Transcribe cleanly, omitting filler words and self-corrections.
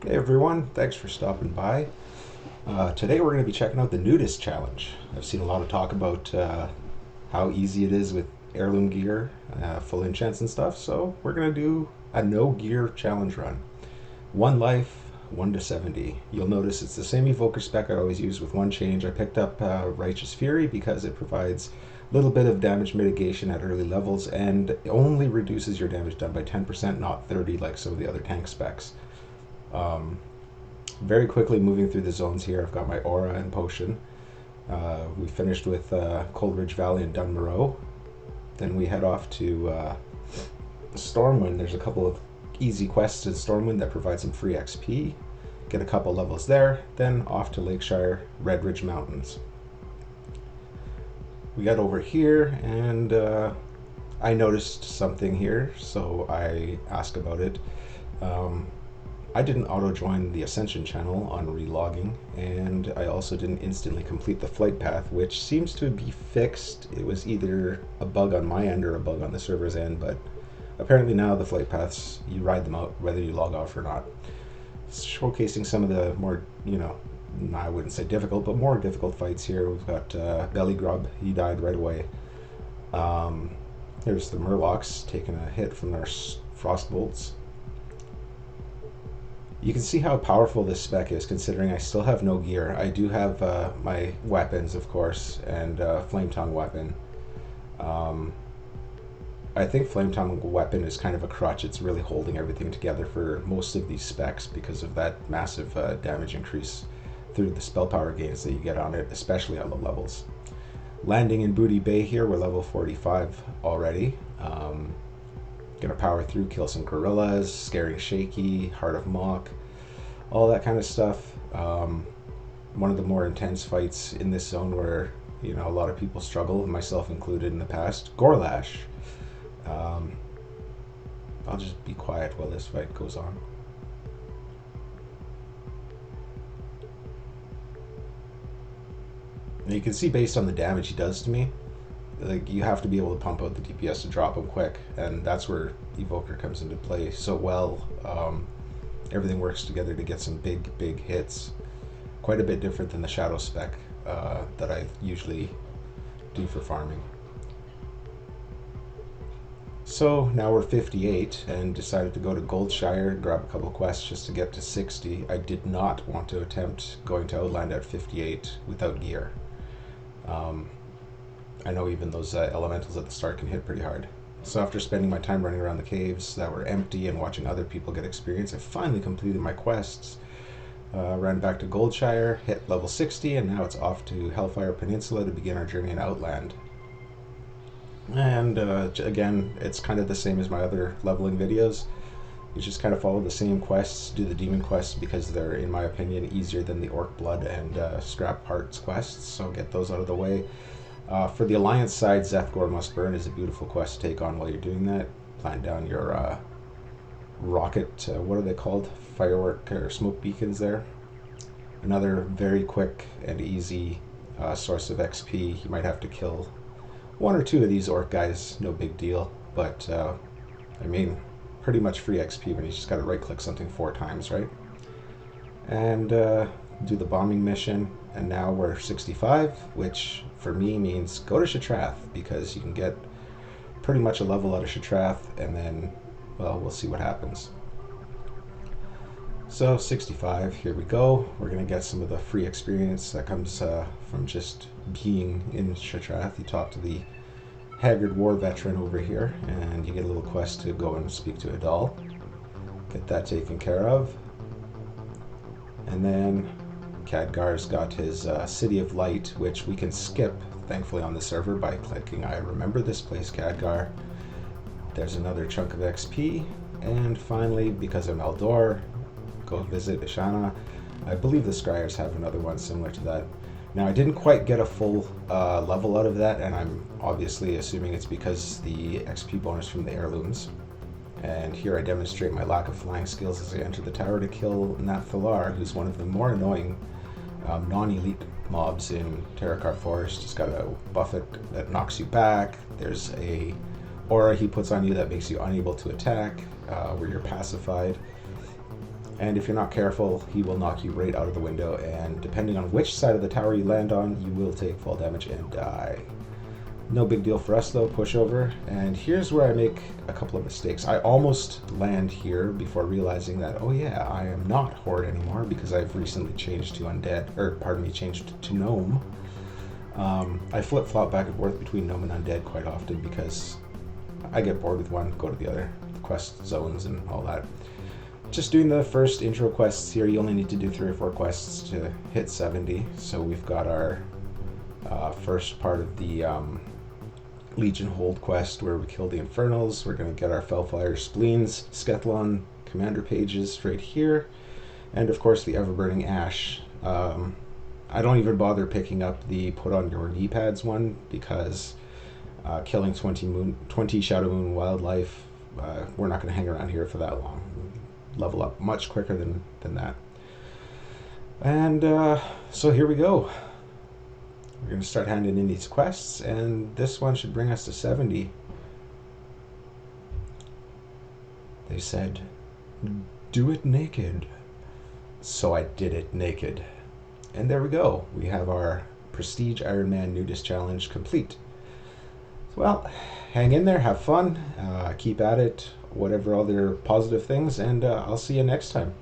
Hey everyone, thanks for stopping by. Today we're going to be checking out the Nudist challenge. I've seen a lot of talk about how easy it is with heirloom gear, full enchants and stuff, so we're going to do a no gear challenge run. One life, 1 to 70. You'll notice it's the same Evoker spec I always use with one change. I picked up Righteous Fury because it provides a little bit of damage mitigation at early levels and only reduces your damage done by 10%, not 30 like some of the other tank specs. Um, Very quickly moving through the zones here. I've got my aura and potion. We finished with Cold Ridge Valley and Dunmoreau. Then we head off to Stormwind. There's a couple of easy quests in Stormwind that provide some free XP. Get a couple levels there. Then off to Lakeshire, Red Ridge Mountains. We got over here and I noticed something here, so I asked about it. I didn't auto-join the Ascension channel on relogging, and I also didn't instantly complete the flight path, which seems to be fixed. It was either a bug on my end or a bug on the server's end, but apparently now the flight paths, you ride them out whether you log off or not. Showcasing some of the more, I wouldn't say difficult, but more difficult fights here. We've got Belly Grub, he died right away. There's the Murlocs taking a hit from their frost bolts. You can see how powerful this spec is considering I still have no gear. I do have my weapons, of course, and Flame Tongue weapon. I think Flame Tongue weapon is kind of a crutch. It's really holding everything together for most of these specs because of that massive damage increase through the spell power gains that you get on it, especially on the levels. Landing in Booty Bay here, we're level 45 already. Gonna power through, kill some gorillas, Scaring Shaky, Heart of Mock, all that kind of stuff. One of the more intense fights in this zone where a lot of people struggle, myself included in the past, Gorlash. I'll just be quiet while this fight goes on. And you can see based on the damage he does to me, like you have to be able to pump out the DPS to drop him quick, and that's where Evoker comes into play so well. Everything works together to get some big hits. Quite a bit different than the Shadow spec that I usually do for farming. So now we're 58 and decided to go to Goldshire, grab a couple quests just to get to 60. I did not want to attempt going to Outland at 58 without gear. I know even those elementals at the start can hit pretty hard. So after spending my time running around the caves that were empty and watching other people get experience, I finally completed my quests. Ran back to Goldshire, hit level 60, and now it's off to Hellfire Peninsula to begin our journey in Outland. And again, it's kind of the same as my other leveling videos. You just kind of follow the same quests, do the demon quests because they're, in my opinion, easier than the Orc Blood and Scrap Parts quests, so get those out of the way. For the Alliance side, Zethgor Must Burn is a beautiful quest to take on while you're doing that. Plant down your rocket, what are they called? Firework or smoke beacons there. Another very quick and easy source of XP. You might have to kill one or two of these orc guys, no big deal, but I mean, pretty much free XP when you just gotta right click something 4 times, right? And do the bombing mission, and now we're 65, which for me means go to Shatrath because you can get pretty much a level out of Shatrath, and then, well, we'll see what happens. So 65, here we go. We're gonna get some of the free experience that comes from just being in Shatrath. You talk to the Haggard War veteran over here, and you get a little quest to go and speak to Adal. Get that taken care of. And then Khadgar's got his City of Light, which we can skip, thankfully, on the server by clicking I remember this place, Khadgar. There's another chunk of XP. And finally, because I'm Eldor, go visit Ishana. I believe the Scryers have another one similar to that. Now, I didn't quite get a full level out of that, and I'm obviously assuming it's because the XP bonus from the heirlooms. And here I demonstrate my lack of flying skills as I enter the tower to kill Nathalar, who's one of the more annoying non-elite mobs in Terakar Forest. Just got a buffet that knocks you back. There's a aura he puts on you that makes you unable to attack, where you're pacified. And if you're not careful, he will knock you right out of the window, and depending on which side of the tower you land on, you will take fall damage and die. No big deal for us though, push over. And here's where I make a couple of mistakes. I almost land here before realizing that, oh yeah, I am not Horde anymore because I've recently changed to Undead, or pardon me, changed to Gnome. I flip-flop back and forth between Gnome and Undead quite often because I get bored with one, go to the other, quest zones and all that. Just doing the first intro quests here, you only need to do 3 or 4 quests to hit 70. So we've got our first part of the Legion Hold quest where we kill the Infernals. We're going to get our Fellfire Spleens, Skethlon Commander pages right here. And of course the Everburning Ash. I don't even bother picking up the Put on Your Knee Pads one because killing 20 Shadow Moon wildlife, we're not going to hang around here for that long. Level up much quicker than that. And so here we go. We're going to start handing in these quests, and this one should bring us to 70. They said, do it naked. So I did it naked. And there we go. We have our Prestige Iron Man Nudist Challenge complete. Well, hang in there, have fun, keep at it, whatever other positive things, and I'll see you next time.